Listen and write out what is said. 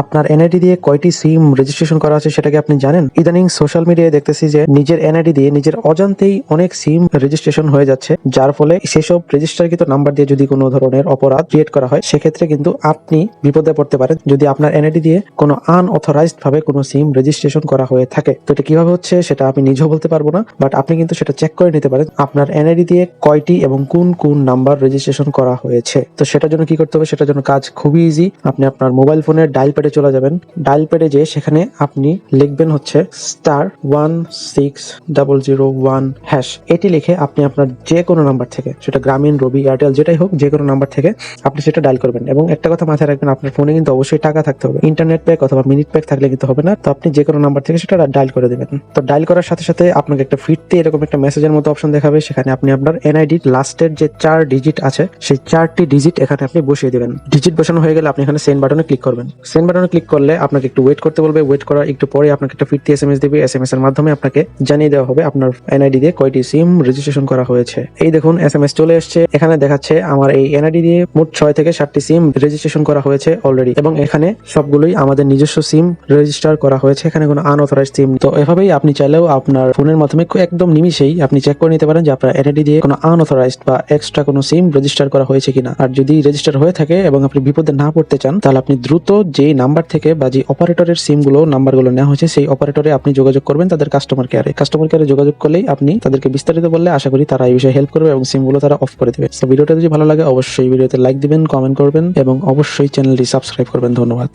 আপনার এনআইডি দিয়ে কয়টি সিম রেজিস্ট্রেশন করা আছে সেটা কি আপনি জানেন? ইদানিং সোশ্যাল মিডিয়ায় দেখতেছি যে নিজের এনআইডি দিয়ে নিজের অজান্তেই অনেক সিম রেজিস্ট্রেশন হয়ে যাচ্ছে, যার ফলে সেসব রেজিস্টারকৃত নাম্বার দিয়ে যদি কোনো ধরনের অপরাধ ক্রিয়েট করা হয় সেক্ষেত্রে কিন্তু আপনি বিপদে পড়তে পারেন যদি আপনার এনআইডি দিয়ে কোনো আনঅথরাইজড ভাবে কোনো সিম রেজিস্ট্রেশন করা হয়ে থাকে। তো এটা কিভাবে হচ্ছে সেটা আমি নিজেও বলতে পারবো না, বাট আপনি কিন্তু সেটা চেক করে নিতে পারেন আপনার এনআইডি দিয়ে কয়টি এবং কোন কোন নাম্বার রেজিস্ট্রেশন করা হয়েছে। তো সেটার জন্য কি করতে হবে, সেটার জন্য কাজ খুবই ইজি। আপনি আপনার মোবাইল ফোনের ডায়াল প্যাডে চলে যাবেন। ডায়াল প্যাডে যেয়ে সেখানে আপনি লিখবেন হচ্ছে *16001#। এটি লিখে আপনি আপনার যে কোনো নাম্বার থেকে, সেটা গ্রামীণ, রবি, এয়ারটেল যেটাই হোক, যে কোনো নাম্বার থেকে আপনি সেটা ডায়াল করবেন। এবং একটা কথা মাথায় রাখবেন, আপনার ফোনে কিন্তু অবশ্যই টাকা থাকতে হবে, ইন্টারনেট প্যাক অথবা মিনিট প্যাক থাকলে কিন্তু হবে না। তো আপনি যে কোনো নাম্বার থেকে সেটা ডায়াল করে দেবেন। তো ডায়াল করার সাথে সাথে আপনাকে একটা ফিরতে এরকম একটা মেসেজের মতো অপশন দেখাবে, সেখানে আপনি আপনার এনআইডির লাস্টের যে 4 ডিজিট আছে সেই 4টি ডিজিট এখানে আপনি বসিয়ে দিবেন। ডিজিট বসানো হয়ে গেলে আপনি এখানে সেন্ড বাটনে ক্লিক করবেন। সেন্ড বাটনে ক্লিক করলে আপনাকে একটু ওয়েট করতে বলবে। ওয়েট করার একটু পরে আপনাকে একটা ফিরতি এসএমএস দিবে। এসএমএস এর মাধ্যমে আপনাকে জানিয়ে দেওয়া হবে আপনার এনআইডি দিয়ে কয়টি সিম রেজিস্ট্রেশন করা হয়েছে। এই দেখুন এসএমএস চলে এসেছে। এখানে দেখাচ্ছে আমার এই এনআইডি দিয়ে মোট 6 থেকে 7টি সিম রেজিস্ট্রেশন করা হয়েছে অলরেডি, এবং এখানে সবগুলোই আমাদের নিজস্ব সিম রেজিস্টার করা হয়েছে, এখানে কোনো আনঅথরাইজড সিম। তো এভাবেই আপনি চাইলেও আপনার ফোনের মাধ্যমে একদম নিমিশেই আপনি চেক করে নিতে পারেন যে আপনার এনআইডি দিয়ে কোনো আনঅথরাইজড বা এক্সট্রা কোনো সিম রেজিস্টার করা হয়েছে কিনা। আর যদি রেজিস্টার হয়ে থাকে এবং আপনি বিপদে না পড়তে চান, তাহলে আপনি দ্রুত যেই নাম্বার থেকে বা যে অপারেটরের সিমগুলো নাম্বারগুলো নেওয়া হয়েছে সেই অপারেটরে আপনি যোগাযোগ করবেন তাদের কাস্টমার কেয়ারে। কাস্টমার কেয়ারে যোগাযোগ করলেই আপনি তাদেরকে বিস্তারিত বললে আশা করি তারা এই বিষয়ে হেল্প করবে এবং সিমগুলো তারা অফ করে দেবে। তো ভিডিওটা যদি ভালো লাগে অবশ্যই ভিডিওতে লাইক দিবেন, কমেন্ট করবেন এবং অবশ্যই চ্যানেলটি সাবস্ক্রাইব করবেন। ধন্যবাদ।